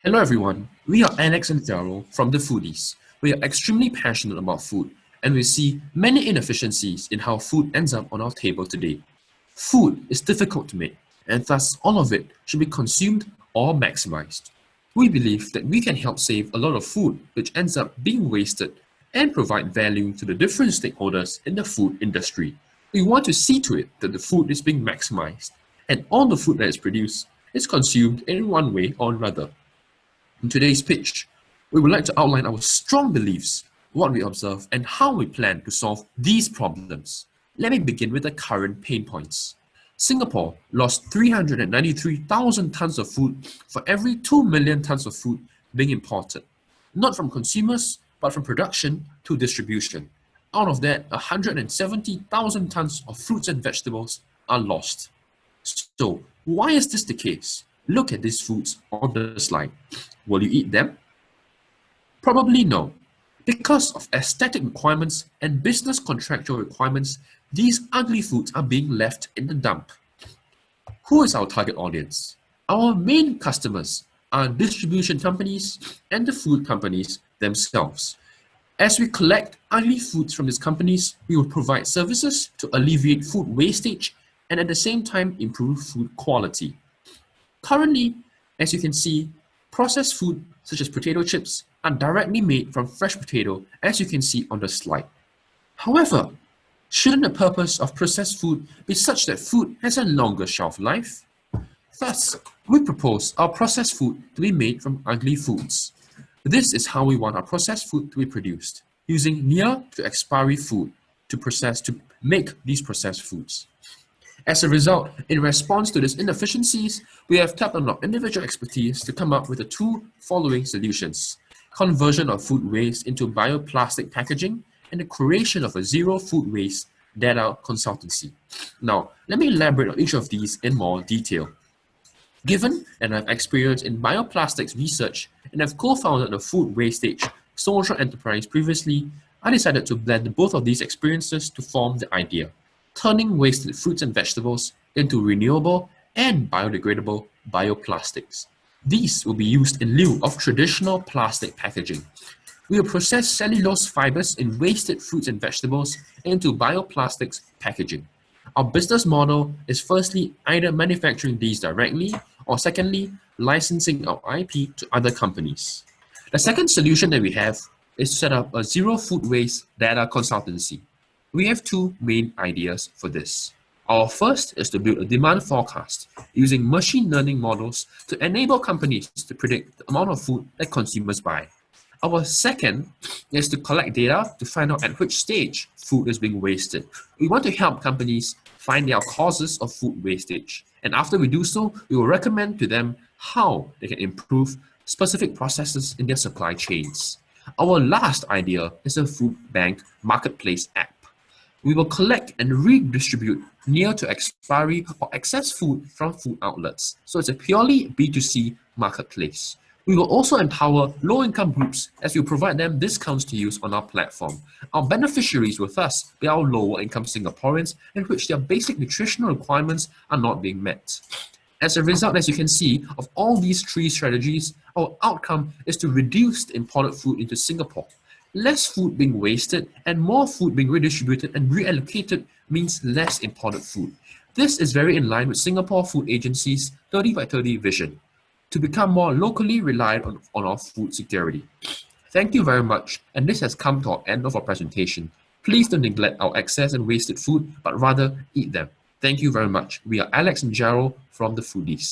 Hello everyone, we are Alex and Daryl from the Foodies. We are extremely passionate about food and we see many inefficiencies in how food ends up on our table today. Food is difficult to make and thus all of it should be consumed or maximized. We believe that we can help save a lot of food which ends up being wasted and provide value to the different stakeholders in the food industry. We want to see to it that the food is being maximized and all the food that is produced is consumed in one way or another. In today's pitch, we would like to outline our strong beliefs, what we observe, and how we plan to solve these problems. Let me begin with the current pain points. Singapore lost 393,000 tons of food for every 2 million tons of food being imported, not from consumers, but from production to distribution. Out of that, 170,000 tons of fruits and vegetables are lost. So, why is this the case? Look at these foods on the slide. Will you eat them? Probably no. Because of aesthetic requirements and business contractual requirements, these ugly foods are being left in the dump. Who is our target audience? Our main customers are distribution companies and the food companies themselves. As we collect ugly foods from these companies, we will provide services to alleviate food wastage and at the same time improve food quality. Currently, as you can see, processed food such as potato chips are directly made from fresh potato as you can see on the slide. However, shouldn't the purpose of processed food be such that food has a longer shelf life? Thus, we propose our processed food to be made from ugly foods. This is how we want our processed food to be produced, using near to expiry food to make these processed foods. As a result, in response to these inefficiencies, we have tapped on our individual expertise to come up with the two following solutions: conversion of food waste into bioplastic packaging and the creation of a zero food waste data consultancy. Now, let me elaborate on each of these in more detail. Given that I've experience in bioplastics research and have co-founded a food wastage social enterprise previously, I decided to blend both of these experiences to form the idea: turning wasted fruits and vegetables into renewable and biodegradable bioplastics. These will be used in lieu of traditional plastic packaging. We will process cellulose fibers in wasted fruits and vegetables into bioplastics packaging. Our business model is firstly either manufacturing these directly or secondly licensing our IP to other companies. The second solution that we have is to set up a zero food waste data consultancy. We have two main ideas for this. Our first is to build a demand forecast using machine learning models to enable companies to predict the amount of food that consumers buy. Our second is to collect data to find out at which stage food is being wasted. We want to help companies find their causes of food wastage. And after we do so, we will recommend to them how they can improve specific processes in their supply chains. Our last idea is a food bank marketplace app. We will collect and redistribute near to expiry or excess food from food outlets. So it's a purely B2C marketplace. We will also empower low-income groups as we provide them discounts to use on our platform. Our beneficiaries will thus be our lower-income Singaporeans in which their basic nutritional requirements are not being met. As a result, as you can see, of all these three strategies, our outcome is to reduce the imported food into Singapore. Less food being wasted and more food being redistributed and reallocated means less imported food. This is very in line with Singapore Food Agency's 30 by 30 vision to become more locally reliant on our food security. Thank you very much, and this has come to our end of our presentation. Please don't neglect our excess and wasted food, but rather eat them. Thank you very much. We are Alex and Gerald from the Foodies.